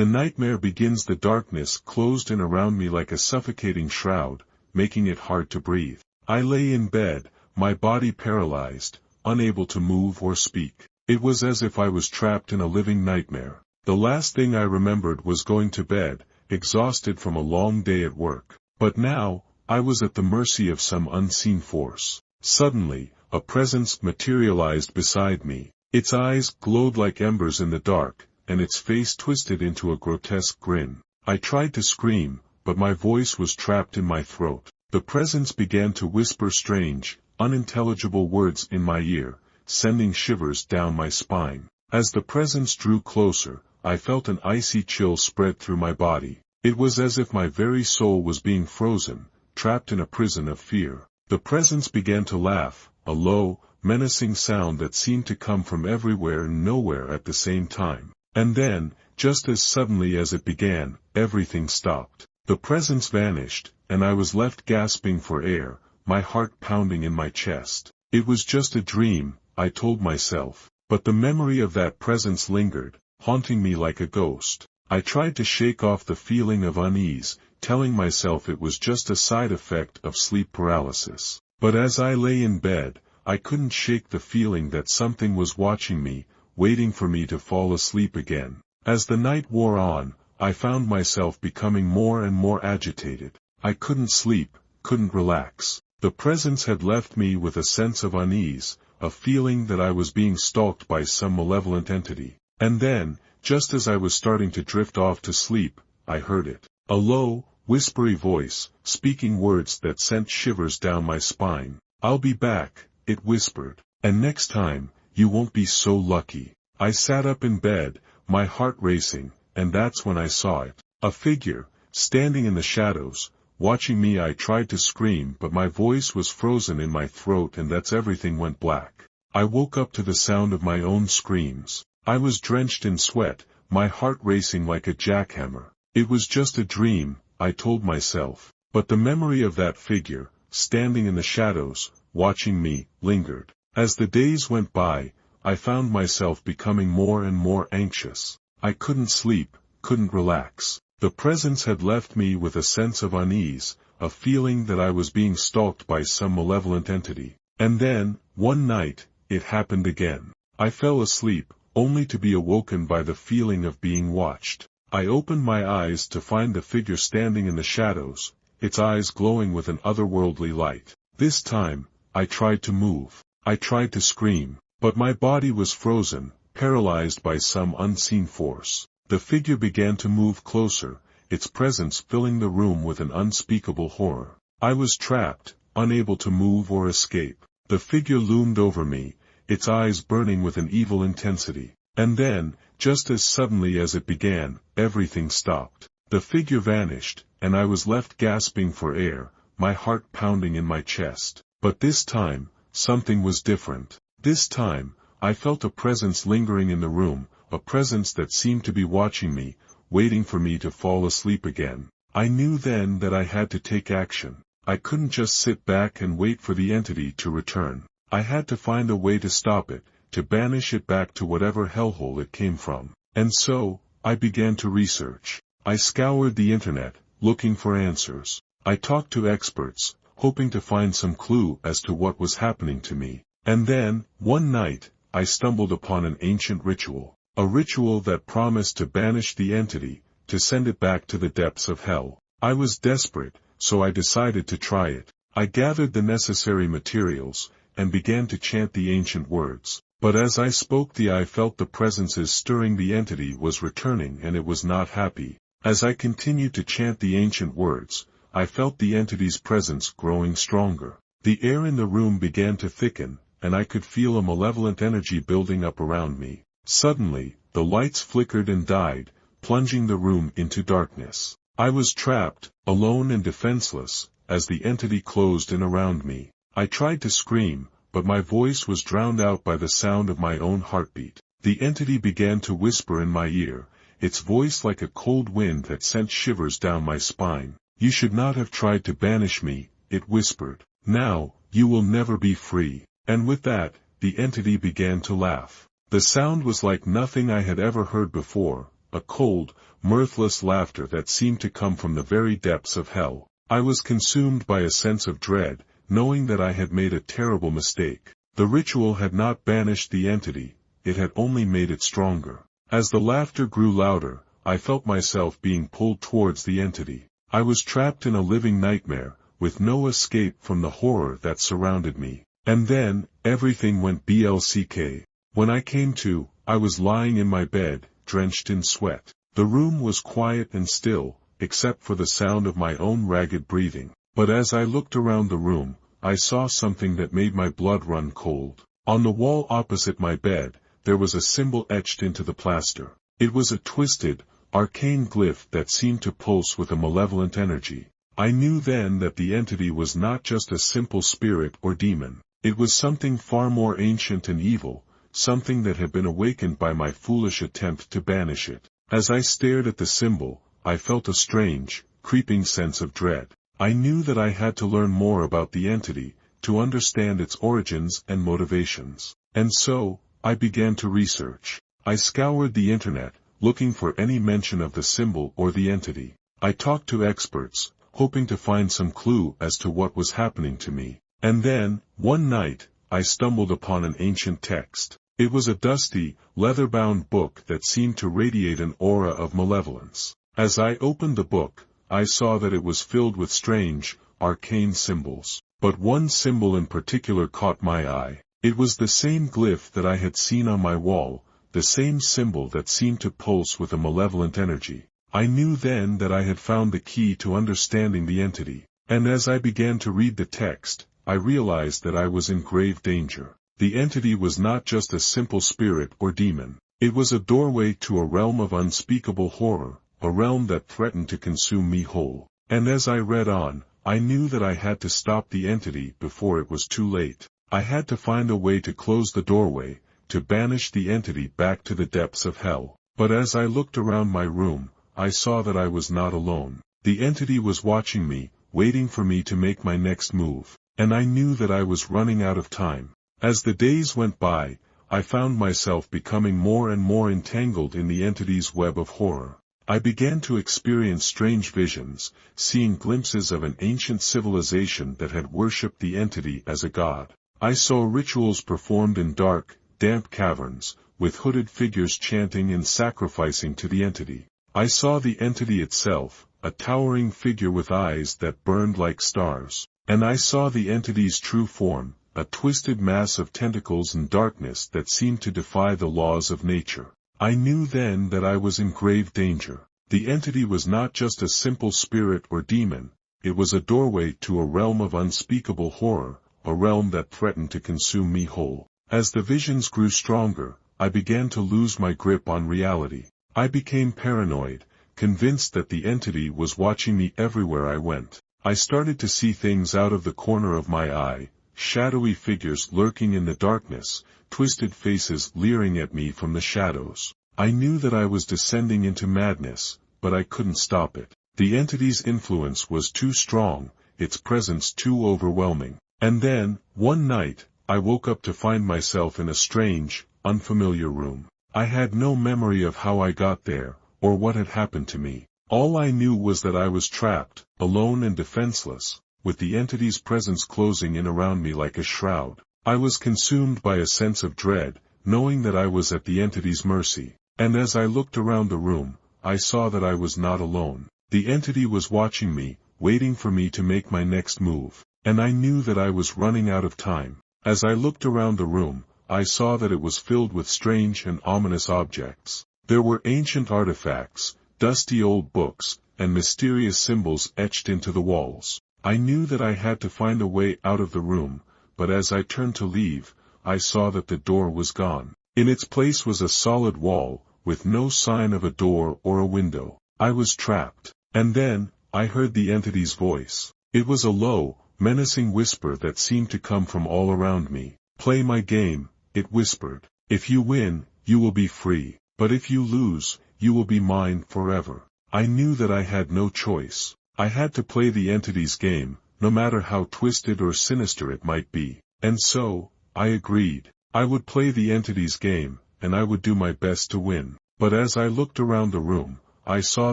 The nightmare begins. The darkness closed in around me like a suffocating shroud, making it hard to breathe. I lay in bed, my body paralyzed, unable to move or speak. It was as if I was trapped in a living nightmare. The last thing I remembered was going to bed, exhausted from a long day at work. But now, I was at the mercy of some unseen force. Suddenly, a presence materialized beside me. Its eyes glowed like embers in the dark, and its face twisted into a grotesque grin. I tried to scream, but my voice was trapped in my throat. The presence began to whisper strange, unintelligible words in my ear, sending shivers down my spine. As the presence drew closer, I felt an icy chill spread through my body. It was as if my very soul was being frozen, trapped in a prison of fear. The presence began to laugh, a low, menacing sound that seemed to come from everywhere and nowhere at the same time. And then, just as suddenly as it began, everything stopped. The presence vanished, and I was left gasping for air, my heart pounding in my chest. It was just a dream, I told myself, but the memory of that presence lingered, haunting me like a ghost. I tried to shake off the feeling of unease, telling myself it was just a side effect of sleep paralysis. But as I lay in bed, I couldn't shake the feeling that something was watching me, waiting for me to fall asleep again. As the night wore on, I found myself becoming more and more agitated. I couldn't sleep, couldn't relax. The presence had left me with a sense of unease, a feeling that I was being stalked by some malevolent entity. And then, just as I was starting to drift off to sleep, I heard it. A low, whispery voice, speaking words that sent shivers down my spine. "I'll be back," it whispered. "And next time, you won't be so lucky." I sat up in bed, my heart racing, and that's when I saw it. A figure, standing in the shadows, watching me. I tried to scream, but my voice was frozen in my throat, and that's everything went black. I woke up to the sound of my own screams. I was drenched in sweat, my heart racing like a jackhammer. It was just a dream, I told myself, but the memory of that figure, standing in the shadows, watching me, lingered. As the days went by, I found myself becoming more and more anxious. I couldn't sleep, couldn't relax. The presence had left me with a sense of unease, a feeling that I was being stalked by some malevolent entity. And then, one night, it happened again. I fell asleep, only to be awoken by the feeling of being watched. I opened my eyes to find the figure standing in the shadows, its eyes glowing with an otherworldly light. This time, I tried to move. I tried to scream, but my body was frozen, paralyzed by some unseen force. The figure began to move closer, its presence filling the room with an unspeakable horror. I was trapped, unable to move or escape. The figure loomed over me, its eyes burning with an evil intensity. And then, just as suddenly as it began, everything stopped. The figure vanished, and I was left gasping for air, my heart pounding in my chest. But this time, something was different. This time, I felt a presence lingering in the room, a presence that seemed to be watching me, waiting for me to fall asleep again. I knew then that I had to take action. I couldn't just sit back and wait for the entity to return. I had to find a way to stop it, to banish it back to whatever hellhole it came from. And so, I began to research. I scoured the internet, looking for answers. I talked to experts, hoping to find some clue as to what was happening to me. And then, one night, I stumbled upon an ancient ritual. A ritual that promised to banish the entity, to send it back to the depths of hell. I was desperate, so I decided to try it. I gathered the necessary materials, and began to chant the ancient words. But as I spoke, I felt the presences stirring. The entity was returning, and it was not happy. As I continued to chant the ancient words, I felt the entity's presence growing stronger. The air in the room began to thicken, and I could feel a malevolent energy building up around me. Suddenly, the lights flickered and died, plunging the room into darkness. I was trapped, alone and defenseless, as the entity closed in around me. I tried to scream, but my voice was drowned out by the sound of my own heartbeat. The entity began to whisper in my ear, its voice like a cold wind that sent shivers down my spine. "You should not have tried to banish me," it whispered. "Now, you will never be free." And with that, the entity began to laugh. The sound was like nothing I had ever heard before, a cold, mirthless laughter that seemed to come from the very depths of hell. I was consumed by a sense of dread, knowing that I had made a terrible mistake. The ritual had not banished the entity, it had only made it stronger. As the laughter grew louder, I felt myself being pulled towards the entity. I was trapped in a living nightmare, with no escape from the horror that surrounded me. And then, everything went BLCK. When I came to, I was lying in my bed, drenched in sweat. The room was quiet and still, except for the sound of my own ragged breathing. But as I looked around the room, I saw something that made my blood run cold. On the wall opposite my bed, there was a symbol etched into the plaster. It was a twisted, arcane glyph that seemed to pulse with a malevolent energy. I knew then that the entity was not just a simple spirit or demon. It was something far more ancient and evil, something that had been awakened by my foolish attempt to banish it. As I stared at the symbol, I felt a strange, creeping sense of dread. I knew that I had to learn more about the entity, to understand its origins and motivations. And so, I began to research. I scoured the internet, looking for any mention of the symbol or the entity. I talked to experts, hoping to find some clue as to what was happening to me. And then, one night, I stumbled upon an ancient text. It was a dusty, leather-bound book that seemed to radiate an aura of malevolence. As I opened the book, I saw that it was filled with strange, arcane symbols. But one symbol in particular caught my eye. It was the same glyph that I had seen on my wall, the same symbol that seemed to pulse with a malevolent energy. I knew then that I had found the key to understanding the entity. And as I began to read the text, I realized that I was in grave danger. The entity was not just a simple spirit or demon. It was a doorway to a realm of unspeakable horror, a realm that threatened to consume me whole. And as I read on, I knew that I had to stop the entity before it was too late. I had to find a way to close the doorway, to banish the entity back to the depths of hell. But as I looked around my room, I saw that I was not alone. The entity was watching me, waiting for me to make my next move. And I knew that I was running out of time. As the days went by, I found myself becoming more and more entangled in the entity's web of horror. I began to experience strange visions, seeing glimpses of an ancient civilization that had worshipped the entity as a god. I saw rituals performed in dark, damp caverns, with hooded figures chanting and sacrificing to the entity. I saw the entity itself, a towering figure with eyes that burned like stars. And I saw the entity's true form, a twisted mass of tentacles and darkness that seemed to defy the laws of nature. I knew then that I was in grave danger. The entity was not just a simple spirit or demon, it was a doorway to a realm of unspeakable horror, a realm that threatened to consume me whole. As the visions grew stronger, I began to lose my grip on reality. I became paranoid, convinced that the entity was watching me everywhere I went. I started to see things out of the corner of my eye, shadowy figures lurking in the darkness, twisted faces leering at me from the shadows. I knew that I was descending into madness, but I couldn't stop it. The entity's influence was too strong, its presence too overwhelming. And then, one night, I woke up to find myself in a strange, unfamiliar room. I had no memory of how I got there, or what had happened to me. All I knew was that I was trapped, alone and defenseless, with the entity's presence closing in around me like a shroud. I was consumed by a sense of dread, knowing that I was at the entity's mercy. And as I looked around the room, I saw that I was not alone. The entity was watching me, waiting for me to make my next move. And I knew that I was running out of time. As I looked around the room, I saw that it was filled with strange and ominous objects. There were ancient artifacts, dusty old books, and mysterious symbols etched into the walls. I knew that I had to find a way out of the room, but as I turned to leave, I saw that the door was gone. In its place was a solid wall, with no sign of a door or a window. I was trapped. And then, I heard the entity's voice. It was a low, menacing whisper that seemed to come from all around me. "Play my game," it whispered. "If you win, you will be free. But if you lose, you will be mine forever." I knew that I had no choice. I had to play the entity's game, no matter how twisted or sinister it might be. And so, I agreed. I would play the entity's game, and I would do my best to win. but as I looked around the room, I saw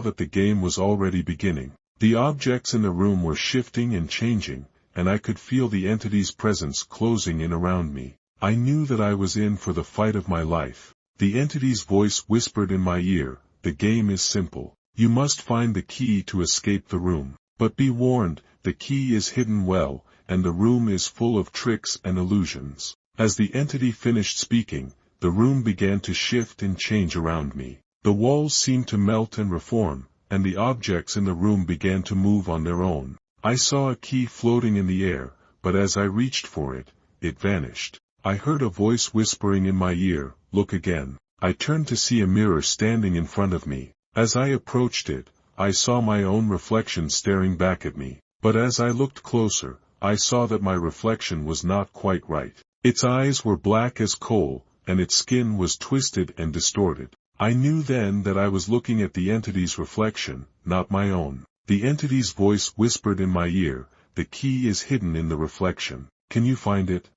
that the game was already beginning. The objects in the room were shifting and changing, and I could feel the entity's presence closing in around me. I knew that I was in for the fight of my life. The entity's voice whispered in my ear, "The game is simple. You must find the key to escape the room. But be warned, the key is hidden well, and the room is full of tricks and illusions." As the entity finished speaking, the room began to shift and change around me. The walls seemed to melt and reform, and the objects in the room began to move on their own. I saw a key floating in the air, but as I reached for it, it vanished. I heard a voice whispering in my ear, "Look again." I turned to see a mirror standing in front of me. As I approached it, I saw my own reflection staring back at me. But as I looked closer, I saw that my reflection was not quite right. Its eyes were black as coal, and its skin was twisted and distorted. I knew then that I was looking at the entity's reflection, not my own. The entity's voice whispered in my ear, "The key is hidden in the reflection. Can you find it?"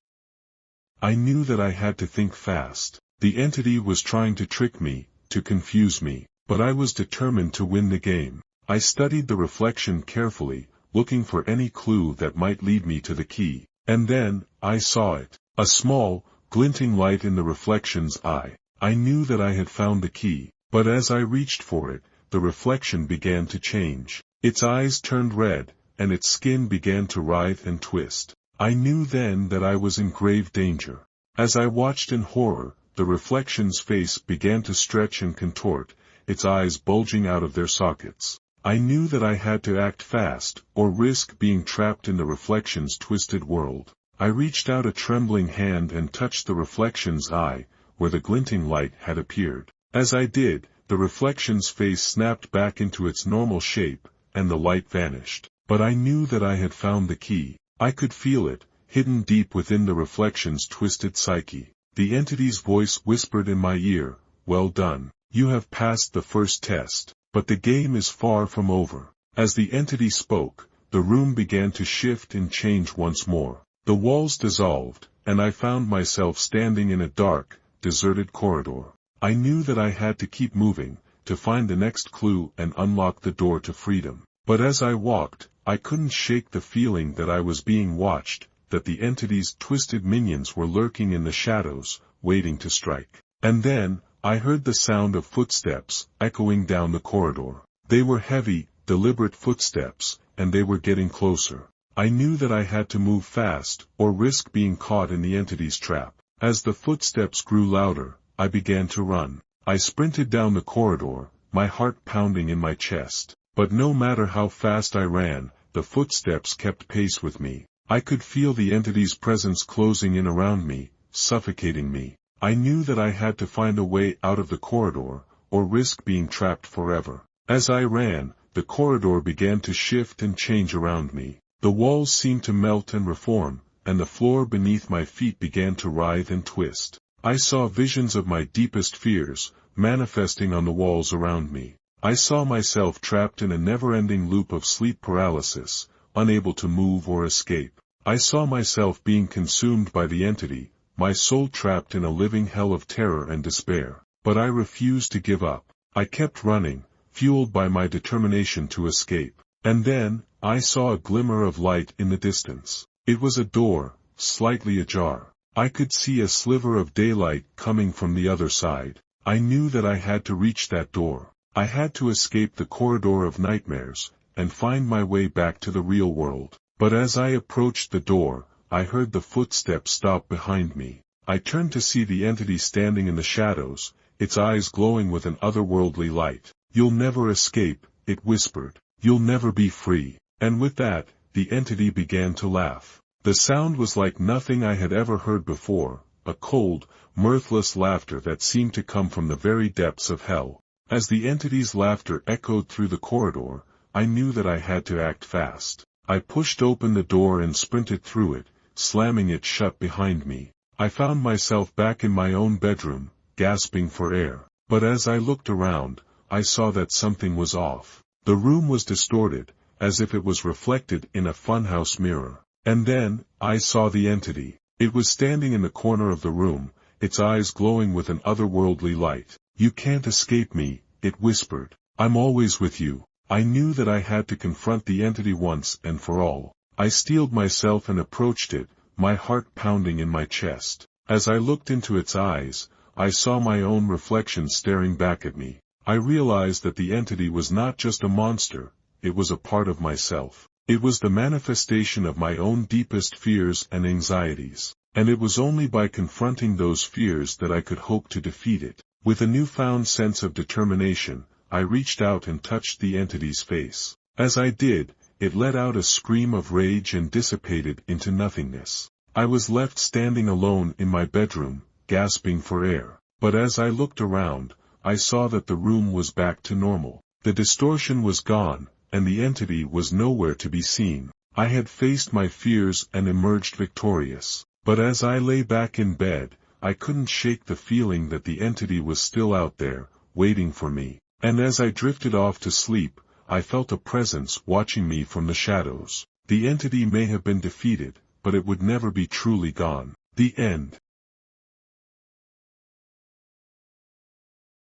I knew that I had to think fast. The entity was trying to trick me, to confuse me, but I was determined to win the game. I studied the reflection carefully, looking for any clue that might lead me to the key. And then, I saw it. A small, glinting light in the reflection's eye. I knew that I had found the key, but as I reached for it, the reflection began to change. Its eyes turned red, and its skin began to writhe and twist. I knew then that I was in grave danger. As I watched in horror, the reflection's face began to stretch and contort, its eyes bulging out of their sockets. I knew that I had to act fast, or risk being trapped in the reflection's twisted world. I reached out a trembling hand and touched the reflection's eye, where the glinting light had appeared. As I did, the reflection's face snapped back into its normal shape, and the light vanished. But I knew that I had found the key. I could feel it, hidden deep within the reflection's twisted psyche. The entity's voice whispered in my ear, "Well done. You have passed the first test, but the game is far from over." As the entity spoke, the room began to shift and change once more. The walls dissolved, and I found myself standing in a dark, deserted corridor. I knew that I had to keep moving, to find the next clue and unlock the door to freedom. But as I walked, I couldn't shake the feeling that I was being watched, that the entity's twisted minions were lurking in the shadows, waiting to strike. And then, I heard the sound of footsteps, echoing down the corridor. They were heavy, deliberate footsteps, and they were getting closer. I knew that I had to move fast, or risk being caught in the entity's trap. As the footsteps grew louder, I began to run. I sprinted down the corridor, my heart pounding in my chest. But no matter how fast I ran, the footsteps kept pace with me. I could feel the entity's presence closing in around me, suffocating me. I knew that I had to find a way out of the corridor, or risk being trapped forever. As I ran, the corridor began to shift and change around me. The walls seemed to melt and reform, and the floor beneath my feet began to writhe and twist. I saw visions of my deepest fears, manifesting on the walls around me. I saw myself trapped in a never-ending loop of sleep paralysis, unable to move or escape. I saw myself being consumed by the entity, my soul trapped in a living hell of terror and despair. But I refused to give up. I kept running, fueled by my determination to escape. And then, I saw a glimmer of light in the distance. It was a door, slightly ajar. I could see a sliver of daylight coming from the other side. I knew that I had to reach that door. I had to escape the corridor of nightmares, and find my way back to the real world. But as I approached the door, I heard the footsteps stop behind me. I turned to see the entity standing in the shadows, its eyes glowing with an otherworldly light. "You'll never escape," it whispered. "You'll never be free." And with that, the entity began to laugh. The sound was like nothing I had ever heard before, a cold, mirthless laughter that seemed to come from the very depths of hell. As the entity's laughter echoed through the corridor, I knew that I had to act fast. I pushed open the door and sprinted through it, slamming it shut behind me. I found myself back in my own bedroom, gasping for air. But as I looked around, I saw that something was off. The room was distorted, as if it was reflected in a funhouse mirror. And then, I saw the entity. It was standing in the corner of the room, its eyes glowing with an otherworldly light. "You can't escape me," it whispered. "I'm always with you." I knew that I had to confront the entity once and for all. I steeled myself and approached it, my heart pounding in my chest. As I looked into its eyes, I saw my own reflection staring back at me. I realized that the entity was not just a monster, it was a part of myself. It was the manifestation of my own deepest fears and anxieties. And it was only by confronting those fears that I could hope to defeat it. With a newfound sense of determination, I reached out and touched the entity's face. As I did, it let out a scream of rage and dissipated into nothingness. I was left standing alone in my bedroom, gasping for air. But as I looked around, I saw that the room was back to normal. The distortion was gone, and the entity was nowhere to be seen. I had faced my fears and emerged victorious. But as I lay back in bed, I couldn't shake the feeling that the entity was still out there, waiting for me. And as I drifted off to sleep, I felt a presence watching me from the shadows. The entity may have been defeated, but it would never be truly gone. The end.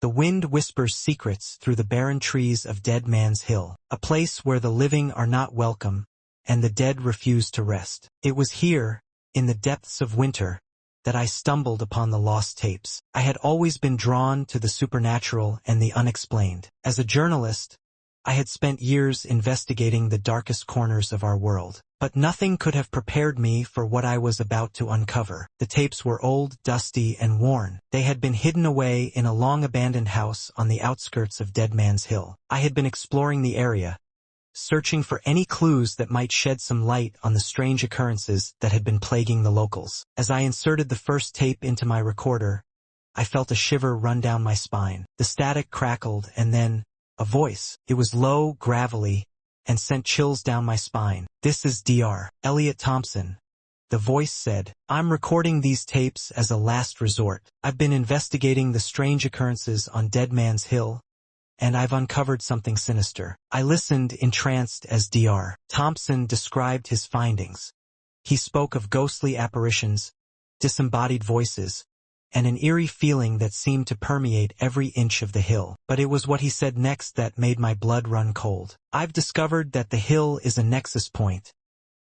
The wind whispers secrets through the barren trees of Dead Man's Hill, a place where the living are not welcome, and the dead refuse to rest. It was here, in the depths of winter, that I stumbled upon the lost tapes. I had always been drawn to the supernatural and the unexplained. As a journalist, I had spent years investigating the darkest corners of our world. But nothing could have prepared me for what I was about to uncover. The tapes were old, dusty, and worn. They had been hidden away in a long-abandoned house on the outskirts of Dead Man's Hill. I had been exploring the area, searching for any clues that might shed some light on the strange occurrences that had been plaguing the locals. As I inserted the first tape into my recorder, I felt a shiver run down my spine. The static crackled, and then, a voice. It was low, gravelly, and sent chills down my spine. "This is Dr. Elliot Thompson," the voice said. "I'm recording these tapes as a last resort. I've been investigating the strange occurrences on Dead Man's Hill, and I've uncovered something sinister." I listened entranced as Dr. Thompson described his findings. He spoke of ghostly apparitions, disembodied voices, and an eerie feeling that seemed to permeate every inch of the hill. But it was what he said next that made my blood run cold. "I've discovered that the hill is a nexus point,"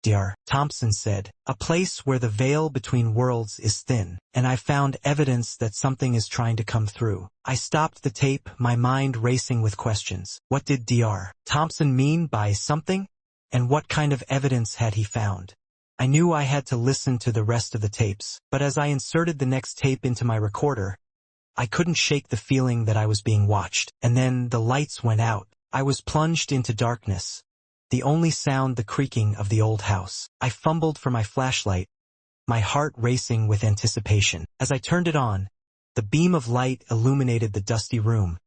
Dr. Thompson said, "a place where the veil between worlds is thin, and I found evidence that something is trying to come through." I stopped the tape, my mind racing with questions. What did Dr. Thompson mean by something? And what kind of evidence had he found? I knew I had to listen to the rest of the tapes, but as I inserted the next tape into my recorder, I couldn't shake the feeling that I was being watched. And then the lights went out. I was plunged into darkness, the only sound the creaking of the old house. I fumbled for my flashlight, my heart racing with anticipation. As I turned it on, the beam of light illuminated the dusty room,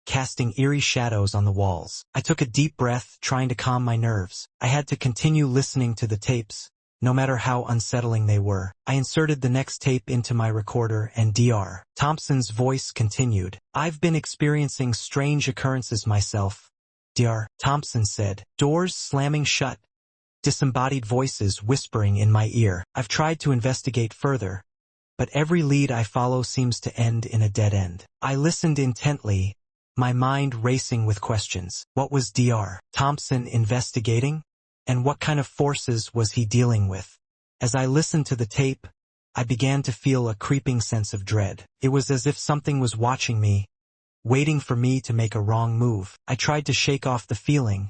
casting eerie shadows on the walls. I took a deep breath, trying to calm my nerves. I had to continue listening to the tapes, no matter how unsettling they were. I inserted the next tape into my recorder, and Dr. Thompson's voice continued. "I've been experiencing strange occurrences myself," Dr. Thompson said. "Doors slamming shut, disembodied voices whispering in my ear. I've tried to investigate further, but every lead I follow seems to end in a dead end." I listened intently, my mind racing with questions. What was Dr. Thompson investigating? And what kind of forces was he dealing with? As I listened to the tape, I began to feel a creeping sense of dread. It was as if something was watching me, waiting for me to make a wrong move. I tried to shake off the feeling,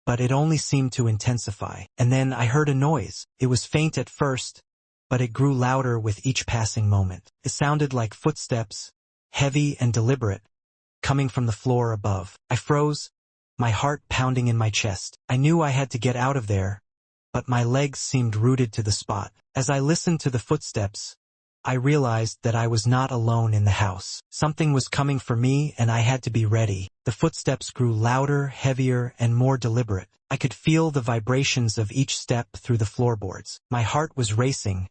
but it only seemed to intensify. And then I heard a noise. It was faint at first, but it grew louder with each passing moment. It sounded like footsteps, heavy and deliberate, coming from the floor above. I froze, my heart pounding in my chest. I knew I had to get out of there, but my legs seemed rooted to the spot. As I listened to the footsteps, I realized that I was not alone in the house. Something was coming for me, and I had to be ready. The footsteps grew louder, heavier, and more deliberate. I could feel the vibrations of each step through the floorboards. My heart was racing,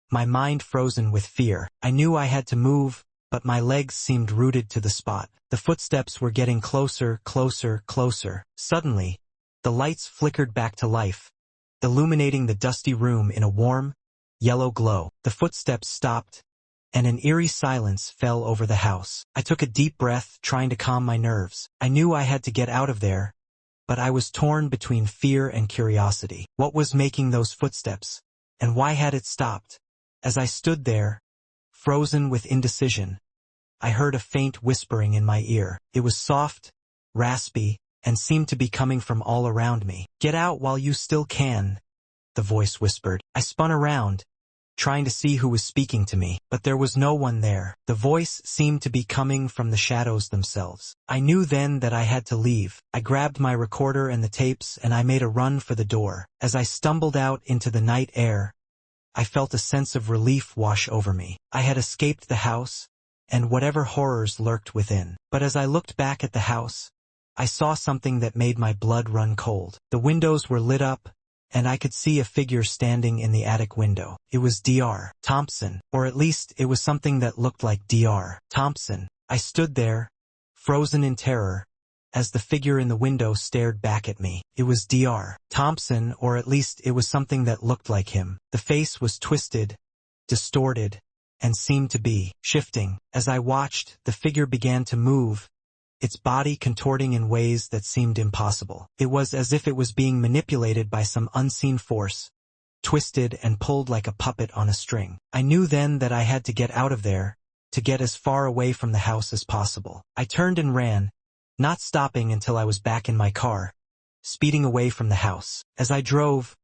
my mind frozen with fear. I knew I had to move, but my legs seemed rooted to the spot. The footsteps were getting closer, closer, closer. Suddenly, the lights flickered back to life, illuminating the dusty room in a warm, yellow glow. The footsteps stopped, and an eerie silence fell over the house. I took a deep breath, trying to calm my nerves. I knew I had to get out of there, but I was torn between fear and curiosity. What was making those footsteps, and why had it stopped? As I stood there, frozen with indecision, I heard a faint whispering in my ear. It was soft, raspy, and seemed to be coming from all around me. "Get out while you still can," the voice whispered. I spun around, trying to see who was speaking to me, but there was no one there. The voice seemed to be coming from the shadows themselves. I knew then that I had to leave. I grabbed my recorder and the tapes and I made a run for the door. As I stumbled out into the night air, I felt a sense of relief wash over me. I had escaped the house, and whatever horrors lurked within. But as I looked back at the house, I saw something that made my blood run cold. The windows were lit up, and I could see a figure standing in the attic window. It was Dr. Thompson, or at least it was something that looked like Dr. Thompson. I stood there, frozen in terror, as the figure in the window stared back at me. It was Dr. Thompson, or at least it was something that looked like him. The face was twisted, distorted, and seemed to be shifting. As I watched, the figure began to move, its body contorting in ways that seemed impossible. It was as if it was being manipulated by some unseen force, twisted and pulled like a puppet on a string. I knew then that I had to get out of there, to get as far away from the house as possible. I turned and ran, not stopping until I was back in my car, speeding away from the house. As I drove,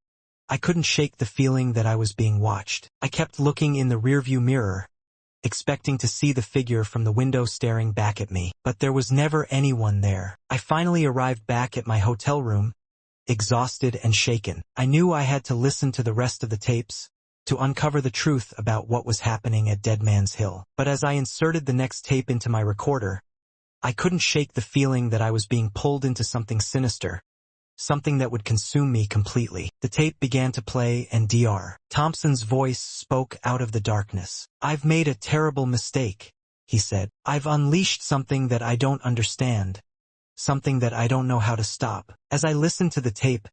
I couldn't shake the feeling that I was being watched. I kept looking in the rearview mirror, expecting to see the figure from the window staring back at me, but there was never anyone there. I finally arrived back at my hotel room, exhausted and shaken. I knew I had to listen to the rest of the tapes, to uncover the truth about what was happening at Dead Man's Hill. But as I inserted the next tape into my recorder, I couldn't shake the feeling that I was being pulled into something sinister, something that would consume me completely. The tape began to play and Dr. Thompson's voice spoke out of the darkness. "I've made a terrible mistake," he said. "I've unleashed something that I don't understand, something that I don't know how to stop." As I listened to the tape,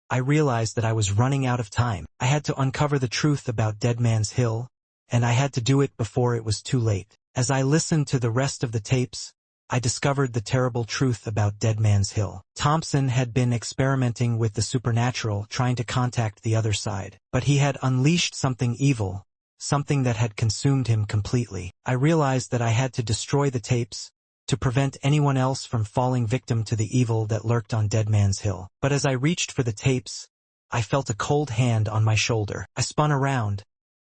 I realized that I was running out of time. I had to uncover the truth about Dead Man's Hill, and I had to do it before it was too late. As I listened to the rest of the tapes, I discovered the terrible truth about Dead Man's Hill. Thompson had been experimenting with the supernatural, trying to contact the other side. But he had unleashed something evil, something that had consumed him completely. I realized that I had to destroy the tapes, to prevent anyone else from falling victim to the evil that lurked on Dead Man's Hill. But as I reached for the tapes, I felt a cold hand on my shoulder. I spun around,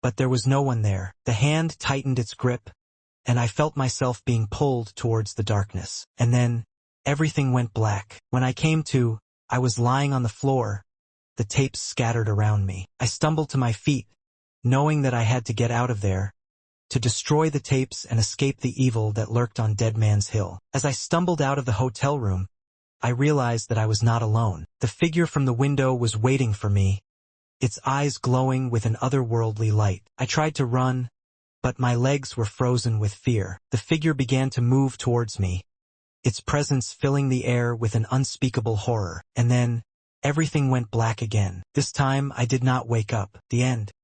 but there was no one there. The hand tightened its grip, and I felt myself being pulled towards the darkness. And then, everything went black. When I came to, I was lying on the floor, the tapes scattered around me. I stumbled to my feet, knowing that I had to get out of there, to destroy the tapes and escape the evil that lurked on Dead Man's Hill. As I stumbled out of the hotel room, I realized that I was not alone. The figure from the window was waiting for me, its eyes glowing with an otherworldly light. I tried to run, but my legs were frozen with fear. The figure began to move towards me, its presence filling the air with an unspeakable horror. And then, everything went black again. This time I did not wake up. The end.